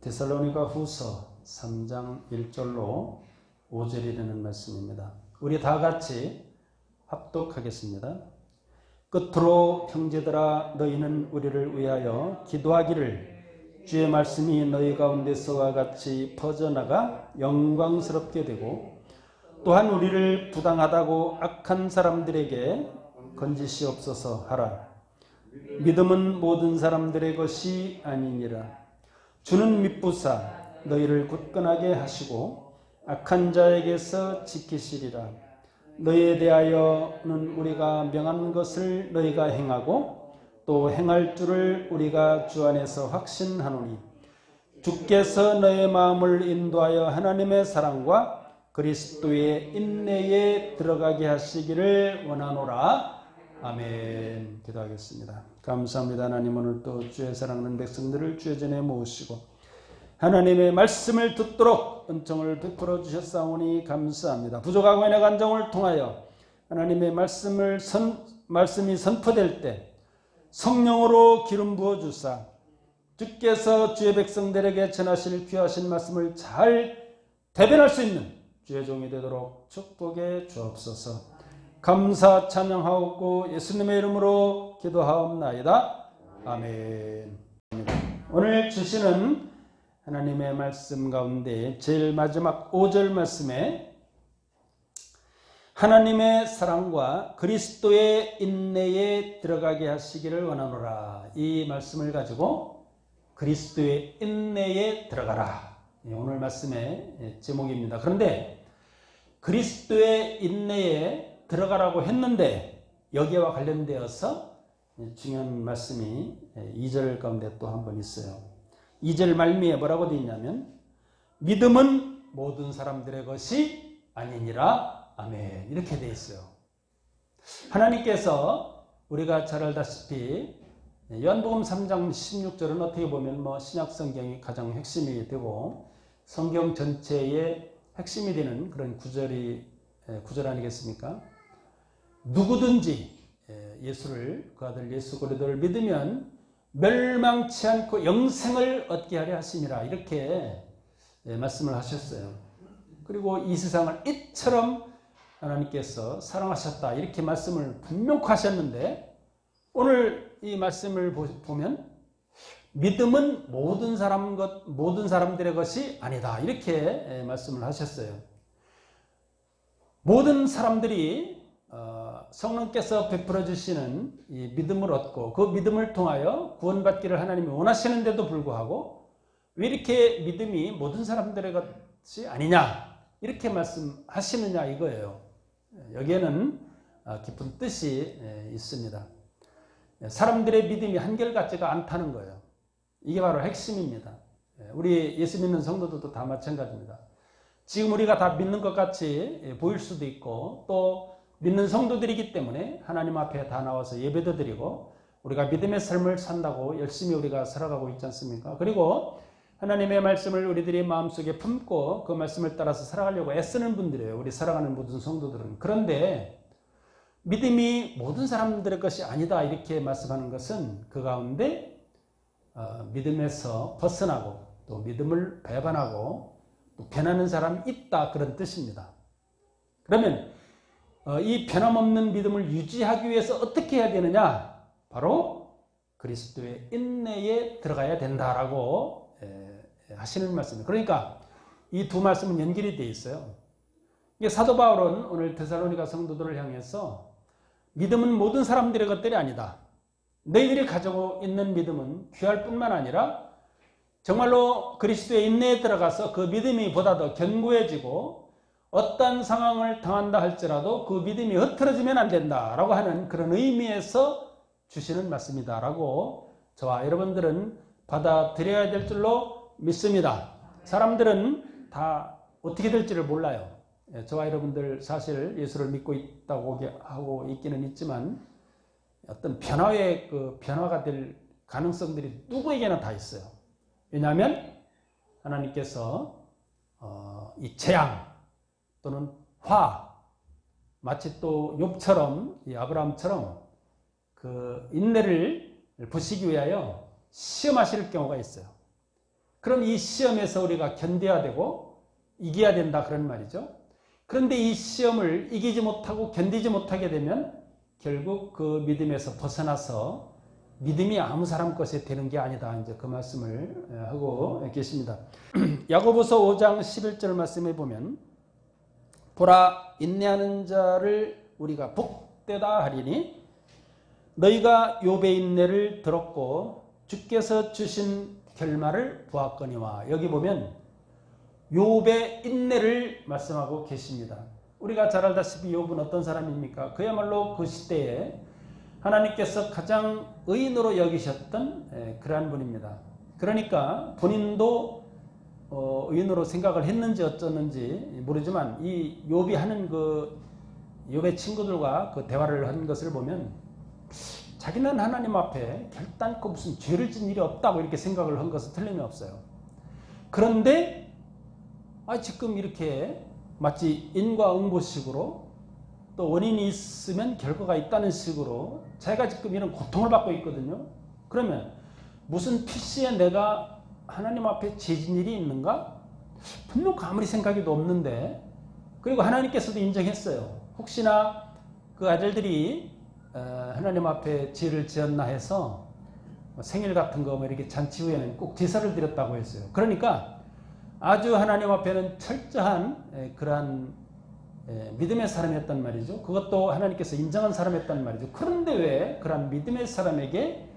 데살로니가 후서 3장 1절로 5절이 되는 말씀입니다. 우리 다 같이 합독하겠습니다. 끝으로 형제들아 너희는 우리를 위하여 기도하기를 주의 말씀이 너희 가운데서와 같이 퍼져나가 영광스럽게 되고 또한 우리를 부당하다고 악한 사람들에게 건지시옵소서 하라. 믿음은 모든 사람들의 것이 아니니라. 주는 미쁘사 너희를 굳건하게 하시고 악한 자에게서 지키시리라. 너희에 대하여는 우리가 명한 것을 너희가 행하고 또 행할 줄을 우리가 주 안에서 확신하노니 주께서 너의 마음을 인도하여 하나님의 사랑과 그리스도의 인내에 들어가게 하시기를 원하노라. 아멘. 기도하겠습니다. 감사합니다. 하나님, 오늘 또 주의 사랑하는 백성들을 주의 전에 모으시고 하나님의 말씀을 듣도록 은총을 베풀어 주셨사오니 감사합니다. 부족하고 인의 간정을 통하여 하나님의 말씀이 선포될 때 성령으로 기름 부어 주사 주께서 주의 백성들에게 전하실 귀하신 말씀을 잘 대변할 수 있는 주의 종이 되도록 축복해 주옵소서. 감사 찬양하옵고 예수님의 이름으로 기도하옵나이다. 아멘. 오늘 주시는 하나님의 말씀 가운데 제일 마지막 5절 말씀에 하나님의 사랑과 그리스도의 인내에 들어가게 하시기를 원하노라. 이 말씀을 가지고 그리스도의 인내에 들어가라. 오늘 말씀의 제목입니다. 그런데 그리스도의 인내에 들어가라고 했는데 여기와 관련되어서 중요한 말씀이 2절 가운데 또 한 번 있어요. 2절 말미에 뭐라고 되어 있냐면 믿음은 모든 사람들의 것이 아니니라. 아멘. 이렇게 되어 있어요. 하나님께서 우리가 잘 알다시피 요한복음 3장 16절은 어떻게 보면 신약 성경이 가장 핵심이 되고 성경 전체의 핵심이 되는 그런 구절 아니겠습니까? 누구든지 예수를 그 아들 예수 그리스도를 믿으면 멸망치 않고 영생을 얻게 하려 하심이라 이렇게 말씀을 하셨어요. 그리고 이 세상을 이처럼 하나님께서 사랑하셨다 이렇게 말씀을 분명히 하셨는데 오늘 이 말씀을 보면 믿음은 모든 사람들의 것이 아니다 이렇게 말씀을 하셨어요. 모든 사람들이 성령께서 베풀어 주시는 이 믿음을 얻고 그 믿음을 통하여 구원받기를 하나님이 원하시는데도 불구하고 왜 이렇게 믿음이 모든 사람들의 것이 아니냐 이렇게 말씀하시느냐 이거예요. 여기에는 깊은 뜻이 있습니다. 사람들의 믿음이 한결같지가 않다는 거예요. 이게 바로 핵심입니다. 우리 예수 믿는 성도들도 다 마찬가지입니다. 지금 우리가 다 믿는 것 같이 보일 수도 있고 또 믿는 성도들이기 때문에 하나님 앞에 다 나와서 예배도 드리고 우리가 믿음의 삶을 산다고 열심히 우리가 살아가고 있지 않습니까? 그리고 하나님의 말씀을 우리들이 마음속에 품고 그 말씀을 따라서 살아가려고 애쓰는 분들이에요. 우리 살아가는 모든 성도들은. 그런데 믿음이 모든 사람들의 것이 아니다 이렇게 말씀하는 것은 그 가운데 믿음에서 벗어나고 또 믿음을 배반하고 또 변하는 사람이 있다 그런 뜻입니다. 그러면 이 변함없는 믿음을 유지하기 위해서 어떻게 해야 되느냐? 바로 그리스도의 인내에 들어가야 된다라고 하시는 말씀입니다. 그러니까 이 두 말씀은 연결이 되어 있어요. 사도 바울은 오늘 데살로니가 성도들을 향해서 믿음은 모든 사람들의 것들이 아니다. 너희들이 가지고 있는 믿음은 귀할 뿐만 아니라 정말로 그리스도의 인내에 들어가서 그 믿음이 보다 더 견고해지고 어떤 상황을 당한다 할지라도 그 믿음이 흐트러지면 안 된다라고 하는 그런 의미에서 주시는 말씀이다라고 저와 여러분들은 받아들여야 될 줄로 믿습니다. 사람들은 다 어떻게 될지를 몰라요. 저와 여러분들 사실 예수를 믿고 있다고 하고 있기는 있지만 어떤 변화가 될 가능성들이 누구에게나 다 있어요. 왜냐하면 하나님께서 이 재앙 또는 화 마치 또 욥처럼 이 아브라함처럼 그 인내를 보시기 위하여 시험하실 경우가 있어요. 그럼 이 시험에서 우리가 견뎌야 되고 이겨야 된다 그런 말이죠. 그런데 이 시험을 이기지 못하고 견디지 못하게 되면 결국 그 믿음에서 벗어나서 믿음이 아무 사람 것이 되는 게 아니다. 이제 그 말씀을 하고 계십니다. 야고보서 5장 11절 말씀에 보면 보라 인내하는 자를 우리가 복되다 하리니 너희가 욥의 인내를 들었고 주께서 주신 결말을 보았거니와. 여기 보면 욥의 인내를 말씀하고 계십니다. 우리가 잘 알다시피 욥은 어떤 사람입니까? 그야말로 그 시대에 하나님께서 가장 의인으로 여기셨던 그러한 분입니다. 그러니까 본인도 의인으로 생각을 했는지 어쩌는지 모르지만 이 욥이 하는 그 욥의 친구들과 그 대화를 한 것을 보면 자기는 하나님 앞에 결단코 무슨 죄를 진 일이 없다고 이렇게 생각을 한 것은 틀림이 없어요. 그런데 지금 이렇게 마치 인과응보식으로 또 원인이 있으면 결과가 있다는 식으로 자기가 지금 이런 고통을 받고 있거든요. 그러면 무슨 필시에 내가 하나님 앞에 죄진 일이 있는가? 분명 아무리 생각해도 없는데. 그리고 하나님께서도 인정했어요. 혹시나 그 아들들이 하나님 앞에 죄를 지었나 해서 생일 같은 거 이렇게 잔치 후에는 꼭 제사를 드렸다고 했어요. 그러니까 아주 하나님 앞에는 철저한 그러한 믿음의 사람이었단 말이죠. 그것도 하나님께서 인정한 사람이었단 말이죠. 그런데 왜 그러한 믿음의 사람에게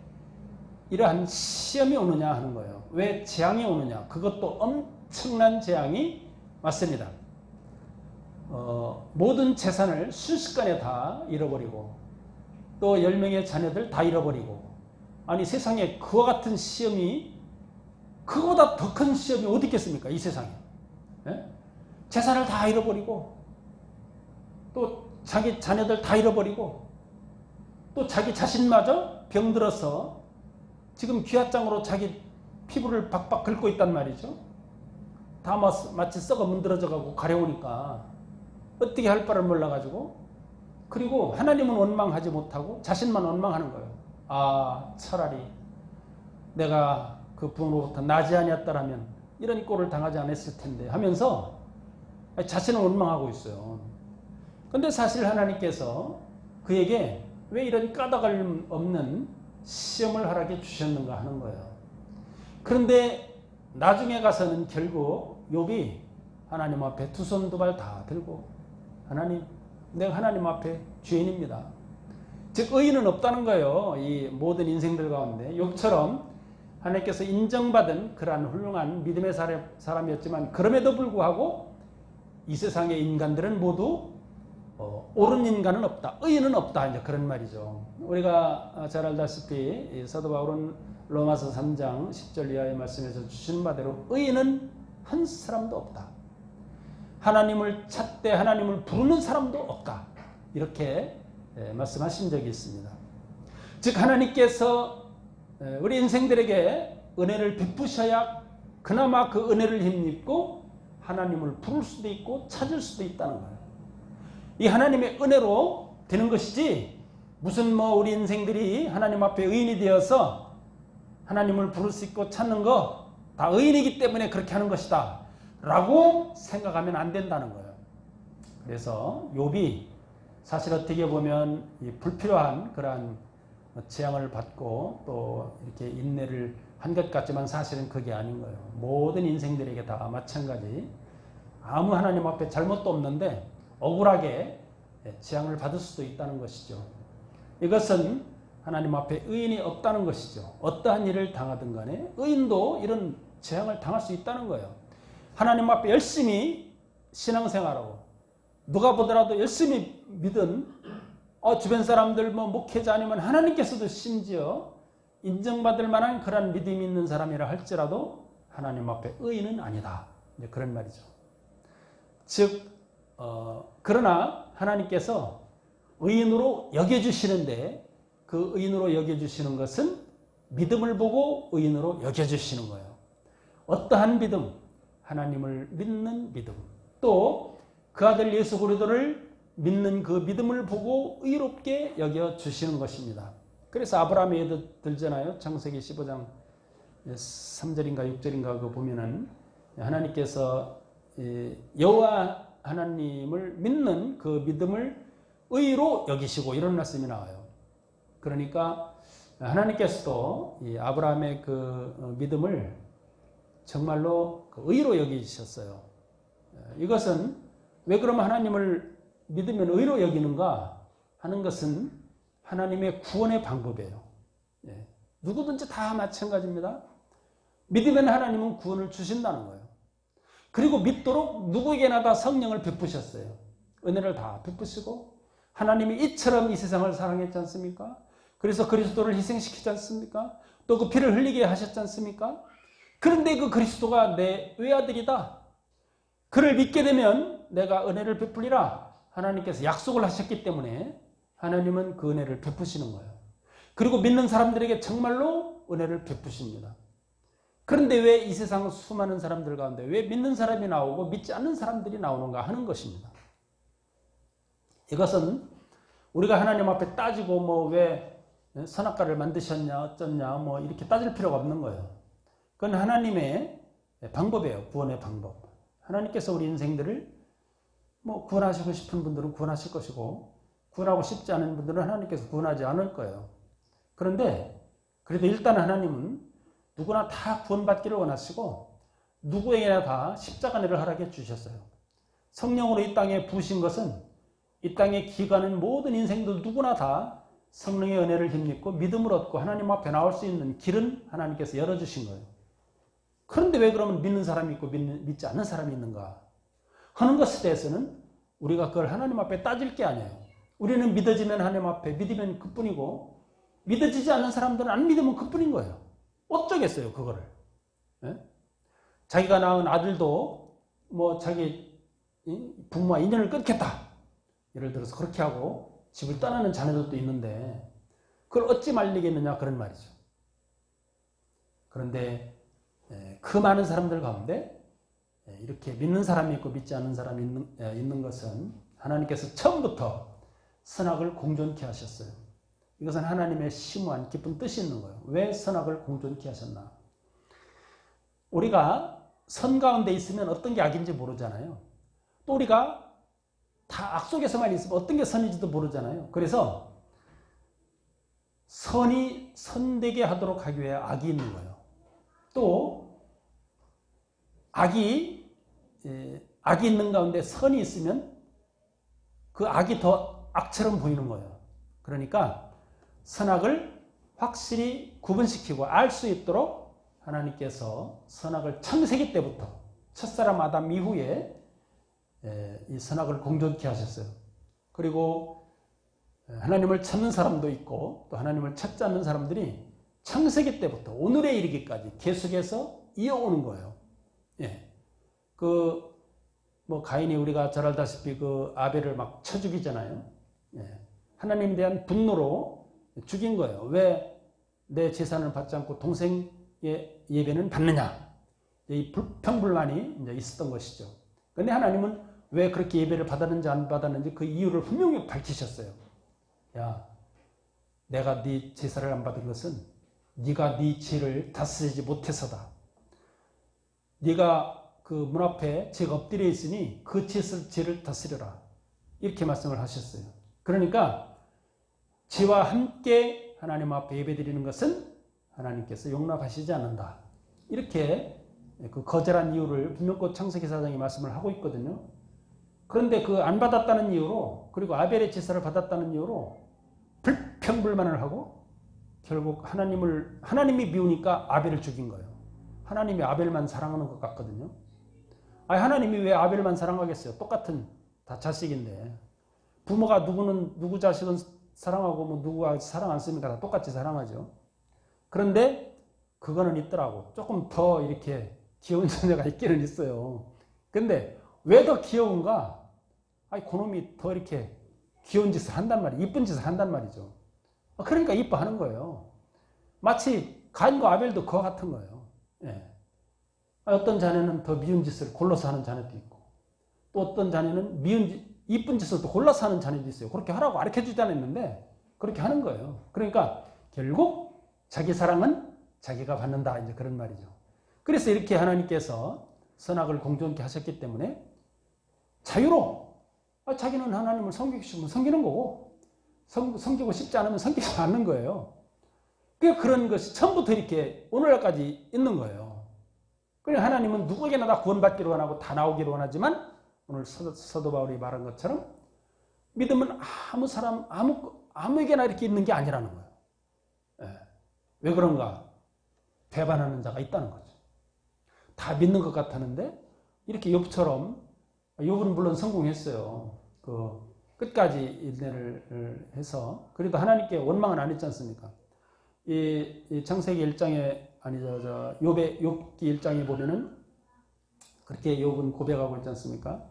이러한 시험이 오느냐 하는 거예요. 왜 재앙이 오느냐? 그것도 엄청난 재앙이 왔습니다. 모든 재산을 순식간에 다 잃어버리고 또 10명의 자녀들 다 잃어버리고, 아니 세상에 그와 같은 시험이, 그거보다 더 큰 시험이 어디 있겠습니까? 이 세상에. 예? 재산을 다 잃어버리고 또 자기 자녀들 다 잃어버리고 또 자기 자신마저 병들어서 지금 귀화장으로 자기 피부를 박박 긁고 있단 말이죠. 다 마치 썩어 문드러져 가고 가려우니까 어떻게 할 바를 몰라가지고, 그리고 하나님은 원망하지 못하고 자신만 원망하는 거예요. 차라리 내가 그 부모로부터 나지 아니었다라면 이런 꼴을 당하지 않았을 텐데 하면서 자신을 원망하고 있어요. 근데 사실 하나님께서 그에게 왜 이런 까닭을 없는 시험을 허락해 주셨는가 하는 거예요. 그런데 나중에 가서는 결국 욥이 하나님 앞에 두 손 두 발 다 들고, 하나님, 내가 하나님 앞에 죄인입니다. 즉 의인은 없다는 거예요. 이 모든 인생들 가운데 욥처럼 하나님께서 인정받은 그러한 훌륭한 믿음의 사람이었지만 그럼에도 불구하고 이 세상의 인간들은 모두 옳은 인간은 없다, 의인은 없다, 이제 그런 말이죠. 우리가 잘 알다시피 사도 바울은 로마서 3장 10절 이하의 말씀에서 주신 바대로 의인은 한 사람도 없다, 하나님을 찾되 하나님을 부르는 사람도 없다, 이렇게 말씀하신 적이 있습니다. 즉 하나님께서 우리 인생들에게 은혜를 베푸셔야 그나마 그 은혜를 힘입고 하나님을 부를 수도 있고 찾을 수도 있다는 거예요. 이 하나님의 은혜로 되는 것이지, 무슨 우리 인생들이 하나님 앞에 의인이 되어서 하나님을 부를 수 있고 찾는 거 다 의인이기 때문에 그렇게 하는 것이다 라고 생각하면 안 된다는 거예요. 그래서 욥이 사실 어떻게 보면 이 불필요한 그러한 재앙을 받고 또 이렇게 인내를 한 것 같지만 사실은 그게 아닌 거예요. 모든 인생들에게 다 마찬가지, 아무 하나님 앞에 잘못도 없는데 억울하게 재앙을 받을 수도 있다는 것이죠. 이것은 하나님 앞에 의인이 없다는 것이죠. 어떠한 일을 당하든 간에 의인도 이런 재앙을 당할 수 있다는 거예요. 하나님 앞에 열심히 신앙생활하고 누가 보더라도 열심히 믿은 주변 사람들 목회자 아니면 하나님께서도 심지어 인정받을 만한 그런 믿음이 있는 사람이라 할지라도 하나님 앞에 의인은 아니다, 이제 그런 말이죠. 즉 그러나 하나님께서 의인으로 여겨주시는데 그 의인으로 여겨주시는 것은 믿음을 보고 의인으로 여겨주시는 거예요. 어떠한 믿음? 하나님을 믿는 믿음, 또 그 아들 예수 그리스도를 믿는 그 믿음을 보고 의롭게 여겨주시는 것입니다. 그래서 아브라함의 예도 들잖아요. 창세기 15장 3절인가 6절인가 그 보면은 하나님께서 여호와 하나님을 믿는 그 믿음을 의로 여기시고 이런 말씀이 나와요. 그러니까 하나님께서도 이 아브라함의 그 믿음을 정말로 그 의로 여기셨어요. 이것은 왜 그러면 하나님을 믿으면 의로 여기는가 하는 것은 하나님의 구원의 방법이에요. 누구든지 다 마찬가지입니다. 믿으면 하나님은 구원을 주신다는 거예요. 그리고 믿도록 누구에게나 다 성령을 베푸셨어요. 은혜를 다 베푸시고 하나님이 이처럼 이 세상을 사랑했지 않습니까? 그래서 그리스도를 희생시키지 않습니까? 또 그 피를 흘리게 하셨지 않습니까? 그런데 그 그리스도가 내 외아들이다. 그를 믿게 되면 내가 은혜를 베풀리라. 하나님께서 약속을 하셨기 때문에 하나님은 그 은혜를 베푸시는 거예요. 그리고 믿는 사람들에게 정말로 은혜를 베푸십니다. 그런데 왜 이 세상 수많은 사람들 가운데 왜 믿는 사람이 나오고 믿지 않는 사람들이 나오는가 하는 것입니다. 이것은 우리가 하나님 앞에 따지고 뭐 왜 선악과를 만드셨냐 어쩌냐 뭐 이렇게 따질 필요가 없는 거예요. 그건 하나님의 방법이에요. 구원의 방법. 하나님께서 우리 인생들을 뭐 구원하시고 싶은 분들은 구원하실 것이고 구원하고 싶지 않은 분들은 하나님께서 구원하지 않을 거예요. 그런데 그래도 일단 하나님은 누구나 다 구원받기를 원하시고 누구에게나 다 십자가를 허락해 주셨어요. 성령으로 이 땅에 부으신 것은 이 땅에 기가는 모든 인생들 누구나 다 성령의 은혜를 힘입고 믿음을 얻고 하나님 앞에 나올 수 있는 길은 하나님께서 열어주신 거예요. 그런데 왜 그러면 믿는 사람이 있고 믿지 않는 사람이 있는가 하는 것에 대해서는 우리가 그걸 하나님 앞에 따질 게 아니에요. 우리는 믿어지면 하나님 앞에 믿으면 그뿐이고 믿어지지 않는 사람들은 안 믿으면 그뿐인 거예요. 어쩌겠어요 그거를. 예? 자기가 낳은 아들도 뭐 자기 부모와 인연을 끊겠다 예를 들어서 그렇게 하고 집을 떠나는 자녀들도 있는데 그걸 어찌 말리겠느냐 그런 말이죠. 그런데 그 많은 사람들 가운데 이렇게 믿는 사람이 있고 믿지 않는 사람이 있는 것은 하나님께서 처음부터 선악을 공존케 하셨어요. 이것은 하나님의 심오한 깊은 뜻이 있는 거예요. 왜 선악을 공존케 하셨나? 우리가 선 가운데 있으면 어떤 게 악인지 모르잖아요. 또 우리가 다 악 속에서만 있으면 어떤 게 선인지도 모르잖아요. 그래서 선이 선되게 하도록 하기 위해 악이 있는 거예요. 또 악이 있는 가운데 선이 있으면 그 악이 더 악처럼 보이는 거예요. 그러니까 선악을 확실히 구분시키고 알 수 있도록 하나님께서 선악을 창세기 때부터 첫사람 아담 이후에 이 선악을 공존케 하셨어요. 그리고 하나님을 찾는 사람도 있고 또 하나님을 찾지 않는 사람들이 창세기 때부터 오늘에 이르기까지 계속해서 이어오는 거예요. 예. 뭐 가인이 우리가 잘 알다시피 그 아벨을 막 쳐 죽이잖아요. 예. 하나님에 대한 분노로 죽인 거예요. 왜 내 제사를 받지 않고 동생의 예배는 받느냐? 이 불평불만이 이제 있었던 것이죠. 그런데 하나님은 왜 그렇게 예배를 받았는지 안 받았는지 그 이유를 분명히 밝히셨어요. 야, 내가 네 제사를 안 받은 것은 네가 네 죄를 다스리지 못해서다. 네가 그 문 앞에 죄가 엎드려 있으니 그 죄를 다스려라. 이렇게 말씀을 하셨어요. 그러니까 죄와 함께 하나님 앞에 예배드리는 것은 하나님께서 용납하시지 않는다. 이렇게 그 거절한 이유를 분명히 창세기 4장이 말씀을 하고 있거든요. 그런데 그 안 받았다는 이유로 그리고 아벨의 제사를 받았다는 이유로 불평불만을 하고 결국 하나님이 미우니까 아벨을 죽인 거예요. 하나님이 아벨만 사랑하는 것 같거든요. 하나님이 왜 아벨만 사랑하겠어요? 똑같은 다 자식인데 부모가 누구는 누구 자식은 사랑하고 뭐 누구가 사랑 안 씁니까? 다 똑같이 사랑하죠. 그런데 그거는 있더라고. 조금 더 이렇게 귀여운 자녀가 있기는 있어요. 근데 왜 더 귀여운가? 그놈이 더 이렇게 귀여운 짓을 한단 말이에요. 이쁜 짓을 한단 말이죠. 그러니까 이뻐하는 거예요. 마치 가인과 아벨도 그와 같은 거예요. 예. 어떤 자녀는 더 미운 짓을 골라서 하는 자녀도 있고 또 어떤 자녀는 이쁜 짓을 또 골라서 하는 자녀도 있어요. 그렇게 하라고 가르쳐주지 않았는데 그렇게 하는 거예요. 그러니까 결국 자기 사랑은 자기가 받는다. 이제 그런 말이죠. 그래서 이렇게 하나님께서 선악을 공존케 하셨기 때문에 자유로 자기는 하나님을 섬기고 싶으면 섬기는 거고 섬기고 싶지 않으면 섬기지 않는 거예요. 그런 것이 처음부터 이렇게 오늘날까지 있는 거예요. 그래 하나님은 누구에게나 다 구원받기를 원하고 다 나오기를 원하지만 오늘 사도 바울이 말한 것처럼 믿음은 아무 사람 아무에게나 이렇게 있는 게 아니라는 거예요. 예. 왜 그런가? 배반하는 자가 있다는 거죠. 다 믿는 것 같았는데 이렇게 욥처럼 욥은 물론 성공했어요. 끝까지 인내를 해서 그래도 하나님께 원망은 안 했지 않습니까? 이 창세기 1장에 욥기 1장에 보면은 그렇게 욥은 고백하고 있지 않습니까?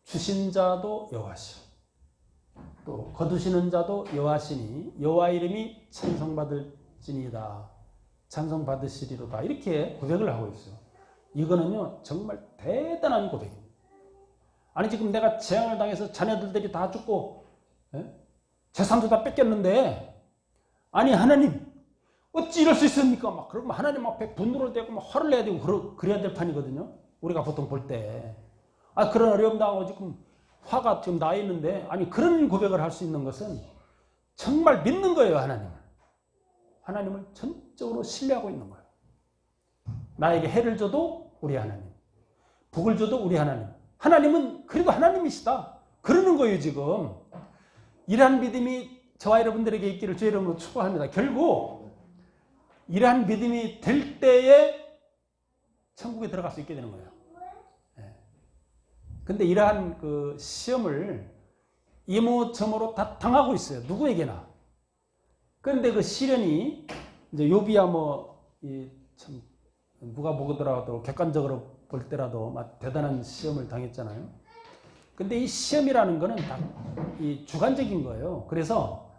주신 자도 여호와시오 또 거두시는 자도 여호와시니 여호와 이름이 찬송받을지니이다. 찬송받으시리로다. 이렇게 고백을 하고 있어요. 이거는요 정말 대단한 고백입니다. 아니 지금 내가 재앙을 당해서 자녀들이 다 죽고 재산도 다 뺏겼는데 아니 하나님 어찌 이럴 수 있습니까? 막 그러면 하나님 앞에 분노를 대고 막 화를 내야 되고 그래야 될 판이거든요. 우리가 보통 볼 때. 그런 어려움 당하고 지금 화가 지금 나 있는데 아니 그런 고백을 할 수 있는 것은 정말 믿는 거예요. 하나님을 전적으로 신뢰하고 있는 거예요. 나에게 해를 줘도 우리 하나님, 복을 줘도 우리 하나님. 하나님은 그래도 하나님이시다. 그러는 거예요 지금. 이러한 믿음이 저와 여러분들에게 있기를 주의 이름으로 축복합니다. 결국 이러한 믿음이 될 때에 천국에 들어갈 수 있게 되는 거예요. 근데 이러한 그 시험을 이모저모로 다 당하고 있어요. 누구에게나. 그런데 그 시련이 이제 욥이야 참 누가 보더라도 객관적으로 볼 때라도 막 대단한 시험을 당했잖아요. 근데 이 시험이라는 거는 다 이 주관적인 거예요. 그래서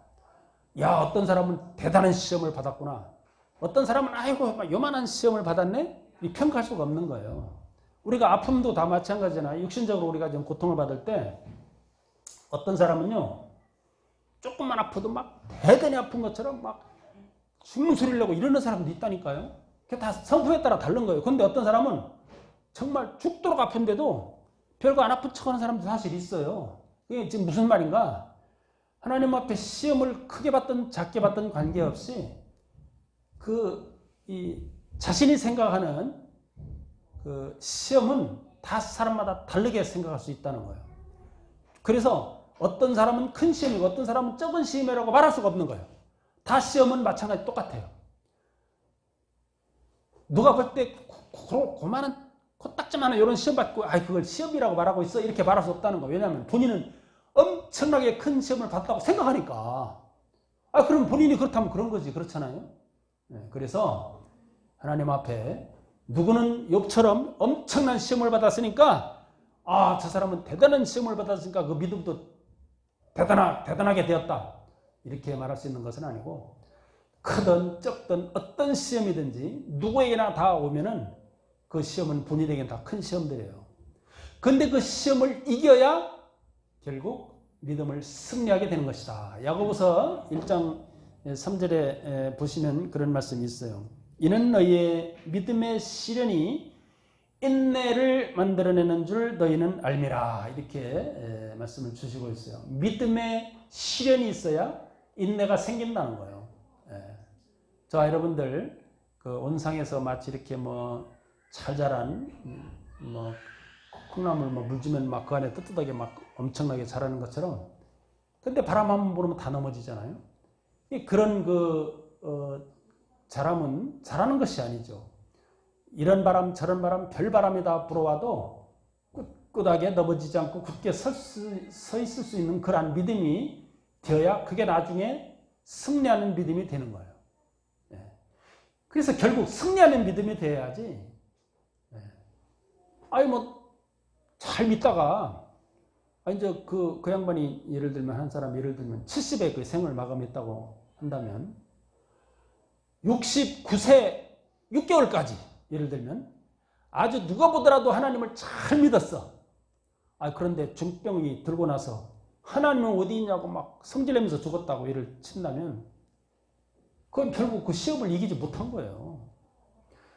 어떤 사람은 대단한 시험을 받았구나. 어떤 사람은 아이고 막 요만한 시험을 받았네. 이 평가할 수가 없는 거예요. 우리가 아픔도 다 마찬가지잖아요. 육신적으로 우리가 좀 고통을 받을 때 어떤 사람은요 조금만 아파도 막 대단히 아픈 것처럼 막 죽는 소리를 내고 이러는 사람도 있다니까요. 그게 다 성품에 따라 다른 거예요. 그런데 어떤 사람은 정말 죽도록 아픈데도 별거 안 아픈 척하는 사람도 사실 있어요. 이게 지금 무슨 말인가? 하나님 앞에 시험을 크게 받든 작게 받든 관계없이 자신이 생각하는 그 시험은 다 사람마다 다르게 생각할 수 있다는 거예요. 그래서 어떤 사람은 큰 시험이고 어떤 사람은 적은 시험이라고 말할 수가 없는 거예요. 다 시험은 마찬가지 똑같아요. 누가 볼 때 고만한 코딱지만한 이런 시험 받고 그걸 시험이라고 말하고 있어 이렇게 말할 수 없다는 거예요. 왜냐하면 본인은 엄청나게 큰 시험을 받았다고 생각하니까 그럼 본인이 그렇다면 그런 거지. 그렇잖아요. 그래서 하나님 앞에 누구는 욥처럼 엄청난 시험을 받았으니까 저 사람은 대단한 시험을 받았으니까 그 믿음도 대단하게 되었다. 이렇게 말할 수 있는 것은 아니고 크든 적든 어떤 시험이든지 누구에게나 다 오면은 그 시험은 본인에게는 다 큰 시험들이에요. 그런데 그 시험을 이겨야 결국 믿음을 승리하게 되는 것이다. 야고보서 1장 3절에 보시면 그런 말씀이 있어요. 이는 너희의 믿음의 시련이 인내를 만들어내는 줄 너희는 알미라. 이렇게 말씀을 주시고 있어요. 믿음의 시련이 있어야 인내가 생긴다는 거예요. 저와 여러분들 그 온상에서 마치 이렇게 잘 자란 콩나물 물 주면 막 그 안에 뜨뜻하게 막 엄청나게 자라는 것처럼 근데 바람 한번 불으면 다 넘어지잖아요. 그런 자람은 자라는 것이 아니죠. 이런 바람 저런 바람 별바람이 다 불어와도 꿋꿋하게 넘어지지 않고 굳게 서 있을 수 있는 그러한 믿음이 되어야 그게 나중에 승리하는 믿음이 되는 거예요. 그래서 결국 승리하는 믿음이 되어야지 잘 믿다가 이제 그 양반이 예를 들면 70에 그 생을 마감했다고 한다면 69세 6개월까지 예를 들면 아주 누가 보더라도 하나님을 잘 믿었어. 그런데 중병이 들고 나서 하나님은 어디 있냐고 막 성질내면서 죽었다고 예를 친다면 그건 결국 그 시험을 이기지 못한 거예요.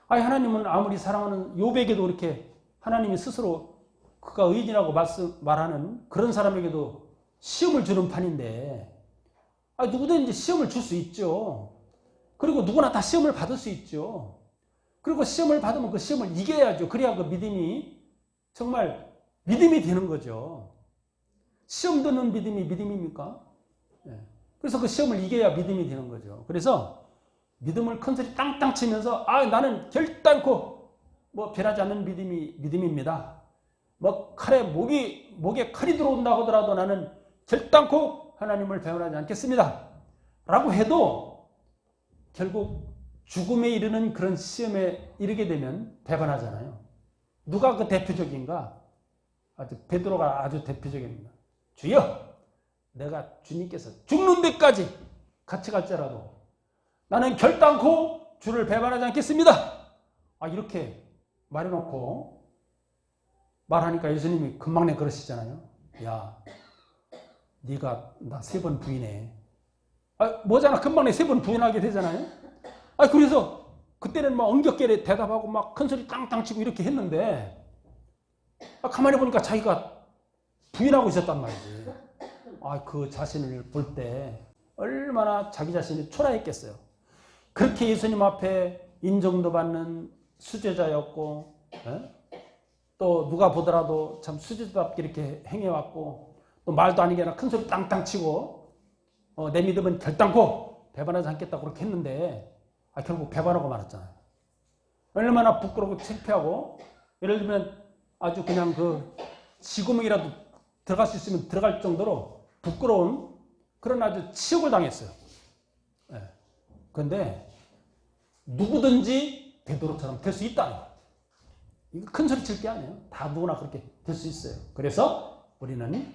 아니, 하나님은 아무리 사랑하는 욥에게도 이렇게 하나님이 스스로 그가 의인이라고 말하는 그런 사람에게도 시험을 주는 판인데, 아니, 누구든지 시험을 줄 수 있죠. 그리고 누구나 다 시험을 받을 수 있죠. 그리고 시험을 받으면 그 시험을 이겨야죠. 그래야 그 믿음이 정말 믿음이 되는 거죠. 시험 드는 믿음이 믿음입니까? 그래서 그 시험을 이겨야 믿음이 되는 거죠. 그래서 믿음을 큰소리 땅땅 치면서 나는 결단코 뭐 변하지 않는 믿음이 믿음입니다. 뭐 목에 칼이 들어온다고 하더라도 나는 결단코 하나님을 배반하지 않겠습니다. 라고 해도 결국 죽음에 이르는 그런 시험에 이르게 되면 배반하잖아요. 누가 그 대표적인가? 베드로가 아주 대표적입니다. 주여, 내가 주님께서 죽는 데까지 같이 갈지라도 나는 결단코 주를 배반하지 않겠습니다. 이렇게 말해놓고 말하니까 예수님이 금방 그러시잖아요. 야, 네가 나 3번 부인해. 뭐잖아, 금방 3번 부인하게 되잖아요. 그래서 그때는 막 엉겹게 대답하고 막 큰소리 땅땅 치고 이렇게 했는데, 가만히 보니까 자기가 부인하고 있었단 말이지. 그 자신을 볼 때 얼마나 자기 자신이 초라했겠어요. 그렇게 예수님 앞에 인정도 받는 수제자였고, 또 누가 보더라도 참 수제자답게 이렇게 행해왔고, 또 말도 아니게나 큰소리 땅땅 치고, 내 믿음은 결단코 배반하지 않겠다고 그렇게 했는데, 결국 배반하고 말았잖아요. 얼마나 부끄럽고 창피하고, 예를 들면 아주 그냥 그 지구멍이라도 들어갈 수 있으면 들어갈 정도로 부끄러운 그런 아주 치욕을 당했어요. 그런데 누구든지 베드로처럼 될 수 있다는 거예요. 이거 큰 소리 칠 게 아니에요. 다 누구나 그렇게 될 수 있어요. 그래서 우리는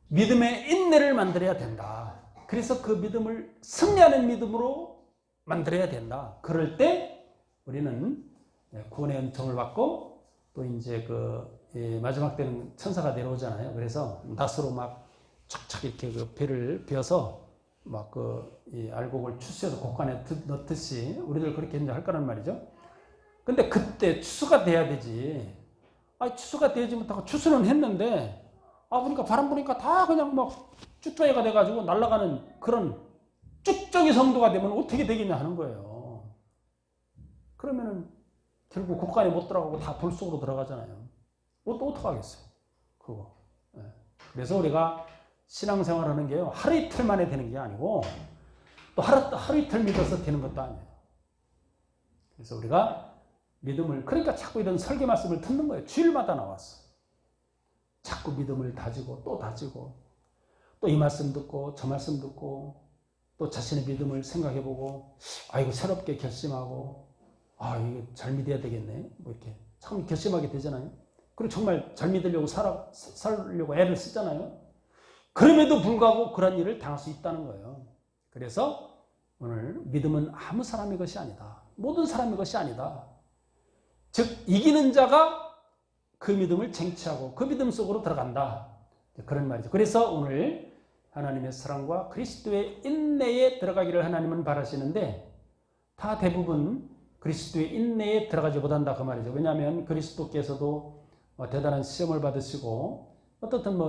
믿음의 인내를 만들어야 된다. 그래서 그 믿음을 승리하는 믿음으로 만들어야 된다. 그럴 때 우리는 구원의 은총을 받고, 또 이제 마지막 때는 천사가 내려오잖아요. 그래서 낫으로 막 촥촥 이렇게 그 배를 베어서 막 알곡을 추수해서 곡간에 넣듯이 우리들 그렇게 이제 할 거란 말이죠. 근데 그때 추수가 돼야 되지. 추수가 되지 못하고 추수는 했는데, 보니까 바람 부니까 다 그냥 막 쭉정이가 돼가지고 날아가는 그런 쭉정이 성도가 되면 어떻게 되겠냐 하는 거예요. 그러면은 결국 곡간에 못 들어가고 다 돌 속으로 들어가잖아요. 또 어떡하겠어요, 그거. 그래서 우리가 신앙생활 하는 게요, 하루 이틀 만에 되는 게 아니고, 또 하루 이틀 믿어서 되는 것도 아니에요. 그래서 우리가 믿음을, 그러니까 자꾸 이런 설교 말씀을 듣는 거예요. 주일마다 나왔어. 자꾸 믿음을 다지고 또 다지고, 또 이 말씀 듣고 저 말씀 듣고, 또 자신의 믿음을 생각해보고, 이거 새롭게 결심하고, 이거 잘 믿어야 되겠네, 뭐 이렇게 참 결심하게 되잖아요. 그리고 정말 잘 믿으려고 살려고 애를 쓰잖아요. 그럼에도 불구하고 그런 일을 당할 수 있다는 거예요. 그래서 오늘 믿음은 아무 사람의 것이 아니다. 모든 사람의 것이 아니다. 즉 이기는 자가 그 믿음을 쟁취하고 그 믿음 속으로 들어간다. 그런 말이죠. 그래서 오늘 하나님의 사랑과 그리스도의 인내에 들어가기를 하나님은 바라시는데, 다 대부분 그리스도의 인내에 들어가지 못한다 그 말이죠. 왜냐하면 그리스도께서도 대단한 시험을 받으시고, 어떻든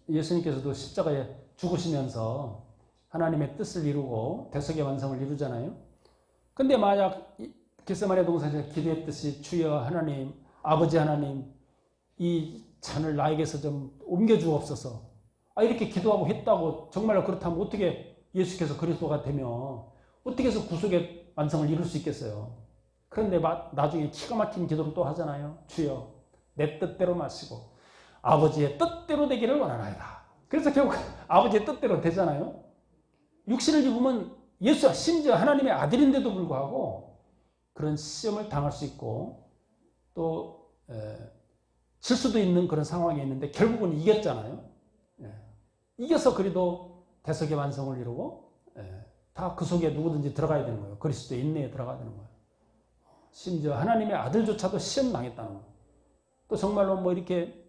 예수님께서도 십자가에 죽으시면서 하나님의 뜻을 이루고 대속의 완성을 이루잖아요. 근데 만약 겟세마네 동산에서 기도했듯이 주여 하나님, 아버지 하나님, 이 잔을 나에게서 좀 옮겨주옵소서, 이렇게 기도하고 했다고 정말로 그렇다면 어떻게 예수께서 그리스도가 되며 어떻게 해서 구속의 완성을 이룰 수 있겠어요. 그런데 나중에 기가 막힌 기도를 또 하잖아요. 주여 내 뜻대로 마시고 아버지의 뜻대로 되기를 원하나이다. 그래서 결국 아버지의 뜻대로 되잖아요. 육신을 입으면 예수와 심지어 하나님의 아들인데도 불구하고 그런 시험을 당할 수 있고, 또 질 수도 있는 그런 상황이 있는데 결국은 이겼잖아요. 이겨서 그래도 대속의 완성을 이루고, 다 그 속에 누구든지 들어가야 되는 거예요. 그리스도의 인내에 들어가야 되는 거예요. 심지어 하나님의 아들조차도 시험 당했다는 거예요. 또 정말로 이렇게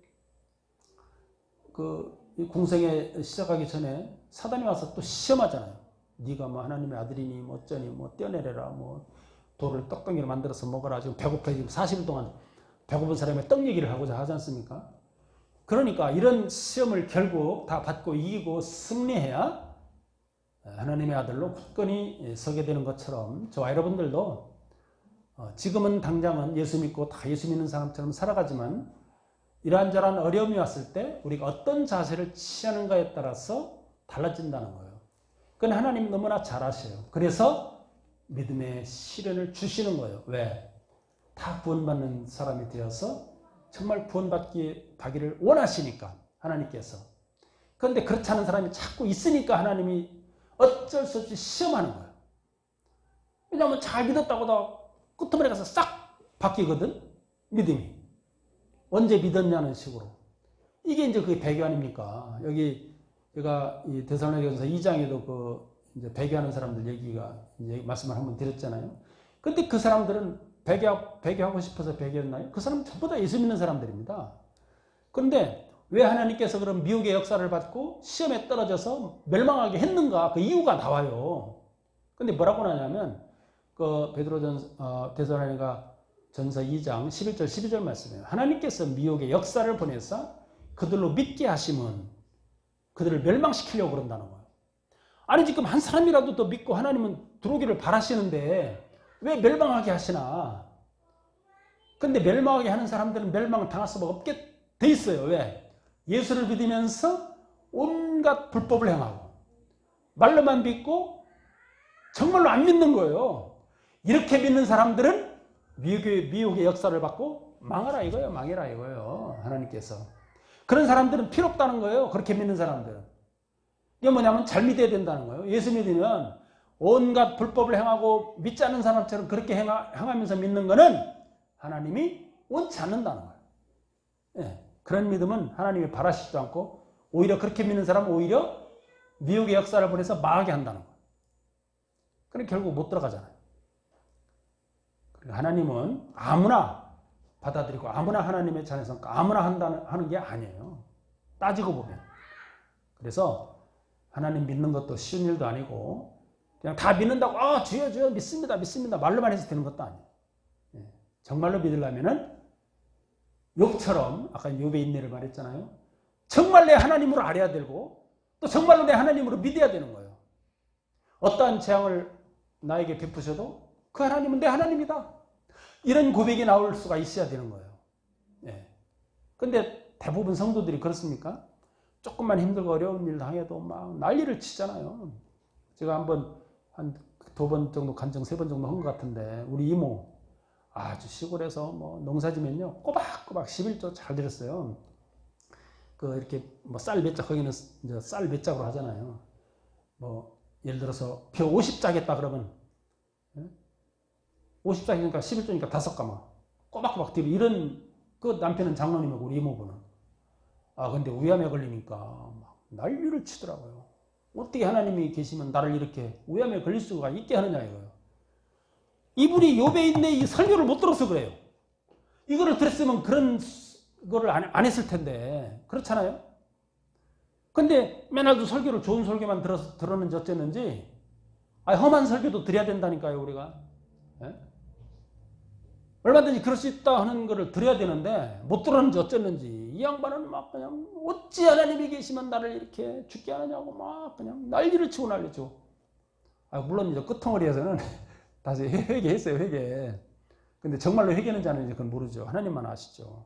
이 공생에 시작하기 전에 사단이 와서 또 시험하잖아요. 네가 뭐 하나님의 아들이니 뭐 어쩌니 뭐 떼어내려라 뭐 돌을 떡덩이로 만들어서 먹어라. 지금 배고파 지금 40일 동안 배고픈 사람의 떡 얘기를 하고자 하지 않습니까? 그러니까 이런 시험을 결국 다 받고 이기고 승리해야 하나님의 아들로 굳건히 서게 되는 것처럼 저와 여러분들도 지금은 당장은 예수 믿고 다 예수 믿는 사람처럼 살아가지만 이러한저러한 어려움이 왔을 때 우리가 어떤 자세를 취하는가에 따라서 달라진다는 거예요. 그건 하나님 너무나 잘 아셔요. 그래서 믿음의 시련을 주시는 거예요. 왜? 다 구원받는 사람이 되어서 정말 구원받기를 원하시니까 하나님께서. 그런데 그렇지 않은 사람이 자꾸 있으니까 하나님이 어쩔 수 없이 시험하는 거예요. 왜냐하면 잘 믿었다고 다 끝머리 가서 싹 바뀌거든. 믿음이. 언제 믿었냐는 식으로. 이게 이제 그게 배교 아닙니까? 여기 제가 이 데살로니가전서 2장에도 그 이제 배교하는 사람들 얘기가 이제 말씀을 한번 드렸잖아요. 근데 그 사람들은 배교하고 싶어서 배교했나요? 그 사람은 전부 다 예수 믿는 사람들입니다. 그런데 왜 하나님께서 그런 미혹의 역사를 받고 시험에 떨어져서 멸망하게 했는가? 그 이유가 나와요. 근데 뭐라고 하냐면 그 데살로니가 전서 2장 11절 12절 말씀이에요. 하나님께서 미혹의 역사를 보내서 그들로 믿게 하심은 그들을 멸망시키려고 그런다는 거예요. 아니 지금 한 사람이라도 더 믿고 하나님은 들어오기를 바라시는데 왜 멸망하게 하시나? 근데 멸망하게 하는 사람들은 멸망을 당할 수가 없게 돼 있어요. 왜? 예수를 믿으면서 온갖 불법을 행하고 말로만 믿고 정말로 안 믿는 거예요. 이렇게 믿는 사람들은 미혹의 역사를 받고 망하라 이거예요. 망해라 이거예요. 하나님께서. 그런 사람들은 필요 없다는 거예요. 그렇게 믿는 사람들은. 이게 뭐냐면 잘 믿어야 된다는 거예요. 예수 믿으면 온갖 불법을 행하고 믿지 않는 사람처럼 그렇게 행하면서 믿는 거는 하나님이 원치 않는다는 거예요. 예, 그런 믿음은 하나님이 바라시지도 않고 오히려 그렇게 믿는 사람은 오히려 미혹의 역사를 보내서 망하게 한다는 거예요. 그럼 결국 못 들어가잖아요. 하나님은 아무나 받아들이고 아무나 하나님의 자녀성 아무나 하는 게 아니에요. 따지고 보면. 그래서 하나님 믿는 것도 쉬운 일도 아니고 그냥 다 믿는다고 주여 주여 믿습니다 믿습니다 말로만 해서 되는 것도 아니에요. 정말로 믿으려면은 욥처럼 아까 욥의 인내를 말했잖아요. 정말 내 하나님으로 알아야 되고 또 정말로 내 하나님으로 믿어야 되는 거예요. 어떠한 재앙을 나에게 베푸셔도 그 하나님은 내 하나님이다. 이런 고백이 나올 수가 있어야 되는 거예요. 근데 대부분 성도들이 그렇습니까? 조금만 힘들고 어려운 일 당해도 막 난리를 치잖아요. 제가 한 2번 정도 간증 3번 정도 한 것 같은데 우리 이모 아주 시골에서 뭐 농사지면요 꼬박꼬박 11조 잘 들였어요. 그 이렇게 뭐 쌀 몇 짝 거기는 이제 쌀 몇 짝으로 하잖아요. 뭐 예를 들어서 표 50짝 했다 그러면 50짝이니까 11조니까 5가마 꼬박꼬박 들이 이런 그 남편은 장로님이고 우리 이모부는 근데 위암에 걸리니까 막 난리를 치더라고요. 어떻게 하나님이 계시면 나를 이렇게 위암에 걸릴 수가 있게 하느냐 이거예요. 이분이 욥에 있는 이 설교를 못 들어서 그래요. 이거를 들었으면 그런 거를 안 했을 텐데 그렇잖아요. 근데 맨날도 설교를 좋은 설교만 들었는지 어쨌는지 험한 설교도 드려야 된다니까요 우리가. 얼마든지 그럴 수 있다 하는 거를 들어야 되는데 못 들었는지 어쨌는지 이 양반은 막 그냥 어찌 하나님이 계시면 나를 이렇게 죽게 하느냐고 막 그냥 난리를 치고 난리죠. 물론 이제 끝덩어리에서는 다시 회개했어요 회개. 근데 정말로 회개는지 안 하는지 그건 모르죠. 하나님만 아시죠.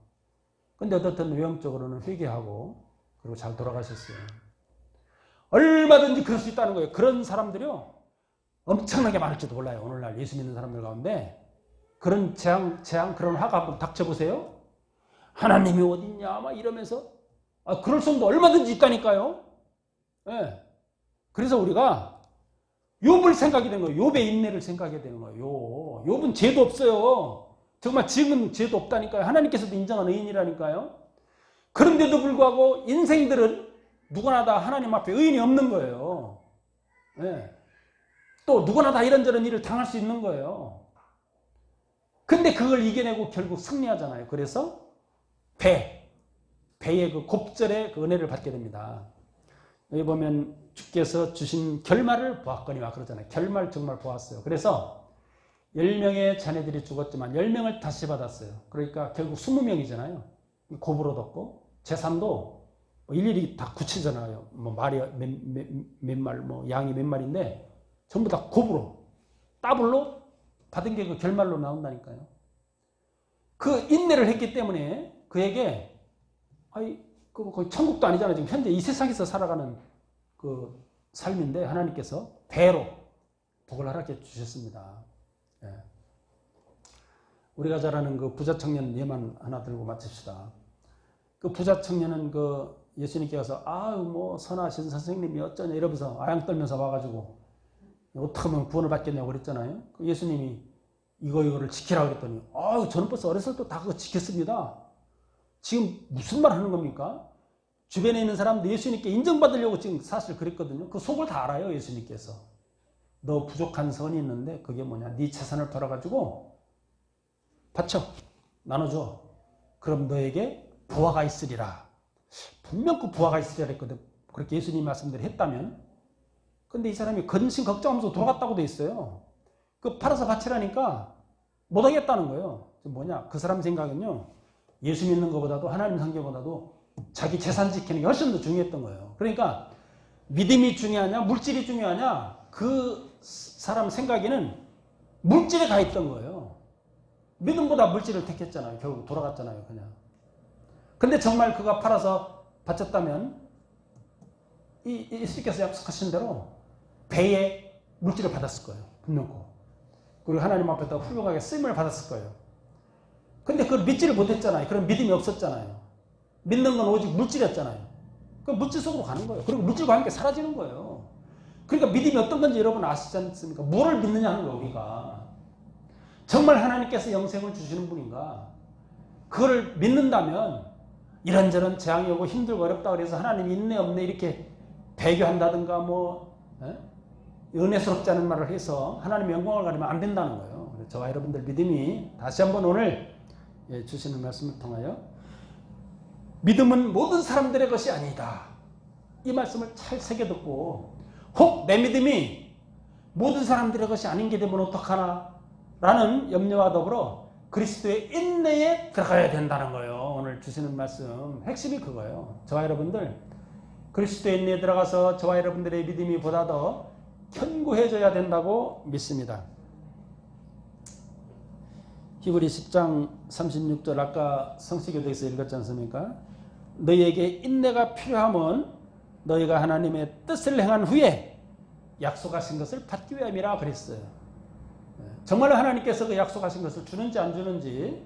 근데 어떻든 외형적으로는 회개하고 그리고 잘 돌아가셨어요. 얼마든지 그럴 수 있다는 거예요. 그런 사람들이요 엄청나게 많을지도 몰라요. 오늘날 예수 믿는 사람들 가운데 그런 재앙 그런 화가 한번 닥쳐보세요. 하나님이 어딨냐 막 이러면서 그럴 수도 얼마든지 있다니까요. 그래서 우리가 욥을 생각이 되는 거예요. 욥의 인내를 생각해야 되는 거예요. 욥은 죄도 없어요. 정말 지금은 죄도 없다니까요. 하나님께서도 인정한 의인이라니까요. 그런데도 불구하고 인생들은 누구나 다 하나님 앞에 의인이 없는 거예요. 또 누구나 다 이런저런 일을 당할 수 있는 거예요. 근데 그걸 이겨내고 결국 승리하잖아요. 그래서 배의 그 곱절의 그 은혜를 받게 됩니다. 여기 보면 주께서 주신 결말을 보았거니 막 그러잖아요. 결말 정말 보았어요. 그래서 10명의 자녀들이 죽었지만 10명을 다시 받았어요. 그러니까 결국 20명이잖아요. 고부로 뒀고 제3도 일일이 다 굳히잖아요. 뭐 말이 몇 말, 뭐 양이 몇 마리인데 전부 다 고부로 더블로 받은 게 그 결말로 나온다니까요. 그 인내를 했기 때문에 그에게 거의 천국도 아니잖아요. 지금 현재 이 세상에서 살아가는 그 삶인데 하나님께서 배로 복을 허락해 주셨습니다. 예. 우리가 잘 아는 그 부자 청년 예만 하나 들고 마칩시다. 그 부자 청년은 그 예수님께 가서 뭐 선하신 선생님이 어쩌냐 이러면서 아양 떨면서 와가지고 어떻게 하면 구원을 받겠냐고 그랬잖아요. 그 예수님이 이거를 지키라고 그랬더니 저는 벌써 어렸을 때 다 그거 지켰습니다. 지금 무슨 말 하는 겁니까? 주변에 있는 사람들 예수님께 인정받으려고 지금 사실 그랬거든요. 그 속을 다 알아요. 예수님께서. 너 부족한 선이 있는데 그게 뭐냐. 네 재산을 털어가지고 바쳐. 나눠줘. 그럼 너에게 부하가 있으리라. 분명 그 부하가 있으리라 했거든. 그렇게 예수님이 말씀대로 했다면. 근데 이 사람이 근심 걱정하면서 돌아갔다고 돼 있어요. 그 팔아서 바치라니까 못하겠다는 거예요. 뭐냐. 그 사람 생각은요. 예수 믿는 것보다도 하나님 상계보다도 자기 재산 지키는 게 훨씬 더 중요했던 거예요. 그러니까 믿음이 중요하냐 물질이 중요하냐 그 사람 생각에는 물질에 가 있던 거예요. 믿음보다 물질을 택했잖아요. 결국 돌아갔잖아요. 그냥. 근데 정말 그가 팔아서 바쳤다면 이 예수께서 약속하신 대로 배에 물질을 받았을 거예요. 분명코. 그리고 하나님 앞에다 훌륭하게 쓰임을 받았을 거예요. 근데 그걸 믿지를 못했잖아요. 그런 믿음이 없었잖아요. 믿는 건 오직 물질이었잖아요. 그 물질 속으로 가는 거예요. 그리고 물질과 함께 사라지는 거예요. 그러니까 믿음이 어떤 건지 여러분 아시지 않습니까? 뭐를 믿느냐 하는 거예요, 우리가. 정말 하나님께서 영생을 주시는 분인가? 그걸 믿는다면 이런저런 재앙이 오고 힘들고 어렵다 그래서 하나님 있네 없네 이렇게 배교한다든가 은혜스럽지 않은 말을 해서 하나님의 영광을 가리면 안 된다는 거예요. 저와 여러분들 믿음이 다시 한번 오늘 주시는 말씀을 통하여 믿음은 모든 사람들의 것이 아니다. 이 말씀을 잘 새겨듣고 혹 내 믿음이 모든 사람들의 것이 아닌 게 되면 어떡하나 라는 염려와 더불어 그리스도의 인내에 들어가야 된다는 거예요. 오늘 주시는 말씀 핵심이 그거예요. 저와 여러분들 그리스도의 인내에 들어가서 저와 여러분들의 믿음이 보다 더 견고해져야 된다고 믿습니다. 히브리 10장 36절 아까 성시교도에서 읽었지 않습니까? 너희에게 인내가 필요하면 너희가 하나님의 뜻을 행한 후에 약속하신 것을 받기 위함이라 그랬어요. 정말 하나님께서 그 약속하신 것을 주는지 안 주는지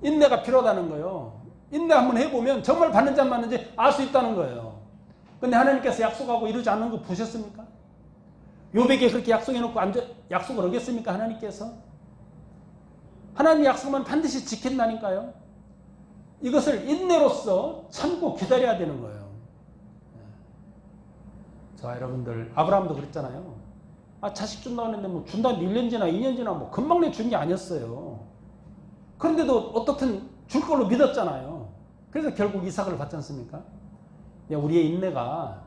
인내가 필요하다는 거예요. 인내 한번 해보면 정말 받는지 안 받는지 알 수 있다는 거예요. 근데 하나님께서 약속하고 이루지 않는 거 보셨습니까? 욥에게 그렇게 약속해놓고 약속을 어겼습니까? 하나님께서? 하나님 약속만 반드시 지킨다니까요. 이것을 인내로서 참고 기다려야 되는 거예요. 자, 여러분들 아브라함도 그랬잖아요. 자식 준다고 했는데 뭐 준다 1년 지나 2년 지나 뭐 금방 내 준 게 아니었어요. 그런데도 어떻든 줄 걸로 믿었잖아요. 그래서 결국 이삭을 받지 않습니까? 우리의 인내가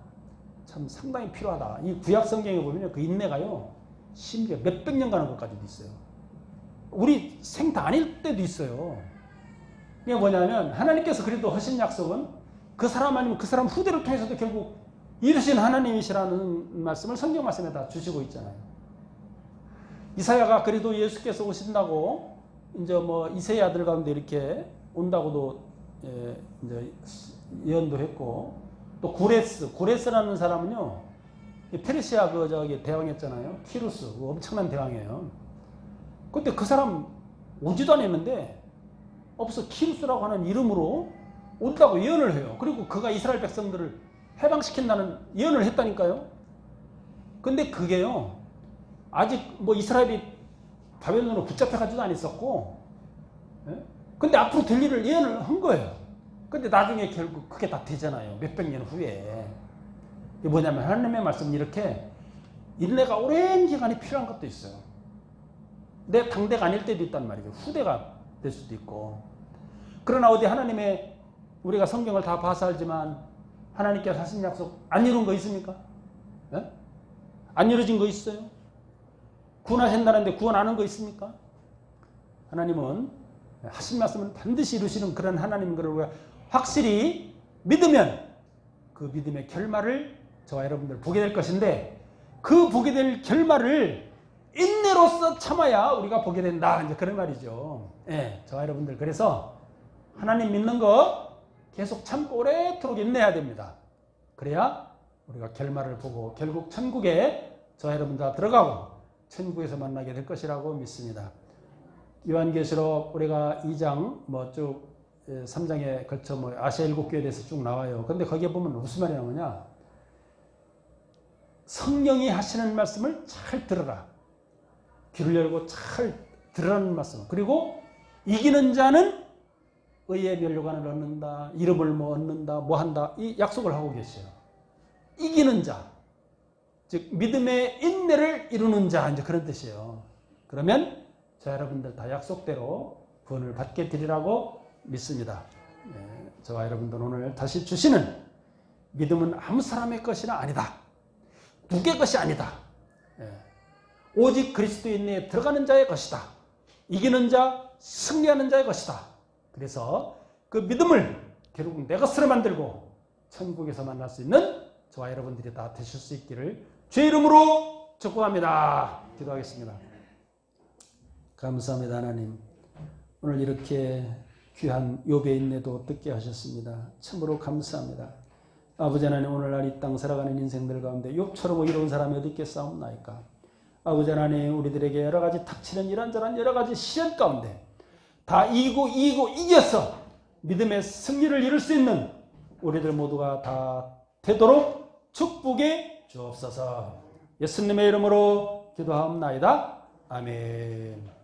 참 상당히 필요하다. 이 구약 성경에 보면 그 인내가요 심지어 몇백 년 가는 것까지도 있어요. 우리 생다 아닐 때도 있어요. 이게 뭐냐면 하나님께서 그래도 하신 약속은 그 사람 아니면 그 사람 후대를 통해서도 결국 이루신 하나님이시라는 말씀을 성경 말씀에 다 주시고 있잖아요. 이사야가 그래도 예수께서 오신다고 이제 뭐 이세의 아들 가운데 이렇게 온다고도 이제 예언도 했고 또 고레스라는 사람은요 페르시아 대왕이었잖아요. 키루스 엄청난 대왕이에요. 근데 그 사람 오지도 않았는데 없어 키루스라고 하는 이름으로 온다고 예언을 해요. 그리고 그가 이스라엘 백성들을 해방시킨다는 예언을 했다니까요. 근데 그게요 아직 뭐 이스라엘이 바벨론으로 붙잡혀가지도 않았었고 근데 앞으로 될 일을 예언을 한 거예요. 근데 나중에 결국 그게 다 되잖아요. 몇백 년 후에. 이게 뭐냐면 하나님의 말씀은 이렇게 인내가 오랜 기간이 필요한 것도 있어요. 내 당대가 아닐 때도 있단 말이죠. 후대가 될 수도 있고. 그러나 어디 하나님의 우리가 성경을 다 봐서 알지만 하나님께서 하신 약속 안 이룬 거 있습니까? 예? 안 이루어진 거 있어요? 구원하신다는데 구원 안 한 거 있습니까? 하나님은 하신 말씀은 반드시 이루시는 그런 하나님인 걸 우리가 확실히 믿으면 그 믿음의 결말을 저와 여러분들 보게 될 것인데, 그 보게 될 결말을 인내로서 참아야 우리가 보게 된다, 이제 그런 말이죠. 예, 저와 여러분들, 그래서 하나님 믿는 거 계속 참고 오래도록 인내해야 됩니다. 그래야 우리가 결말을 보고 결국 천국에 저와 여러분들 다 들어가고 천국에서 만나게 될 것이라고 믿습니다. 요한계시록 우리가 2장 쭉 3장에 걸쳐 아시아 7교회에 대해서 쭉 나와요. 근데 거기에 보면 무슨 말이 나오냐? 성령이 하시는 말씀을 잘 들어라. 귀를 열고 잘 들으라는 말씀. 그리고 이기는 자는 의의 면류관을 얻는다. 이름을 얻는다. 한다. 이 약속을 하고 계세요. 이기는 자. 즉 믿음의 인내를 이루는 자, 이제 그런 뜻이에요. 그러면 저 여러분들 다 약속대로 구원을 받게 되리라고 믿습니다. 네, 저와 여러분들 오늘 다시 주시는 믿음은 아무 사람의 것이나 아니다. 누구의 것이 아니다. 네, 오직 그리스도의 인내에 들어가는 자의 것이다. 이기는 자, 승리하는 자의 것이다. 그래서 그 믿음을 결국 내 것으로 만들고 천국에서 만날 수 있는 저와 여러분들이 다 되실 수 있기를 주의 이름으로 축복합니다. 기도하겠습니다. 감사합니다. 하나님, 오늘 이렇게 귀한 욥의 인내도 듣게 하셨습니다. 참으로 감사합니다. 아버지 하나님, 오늘날 이 땅 살아가는 인생들 가운데 욥처럼 의로운 사람이 어디 있겠사옵나이까. 아버지 하나님, 우리들에게 여러 가지 닥치는 이런저런 여러 가지 시련 가운데 다 이겨서 믿음의 승리를 이룰 수 있는 우리들 모두가 다 되도록 축복해 주옵소서. 예수님의 이름으로 기도하옵나이다. 아멘.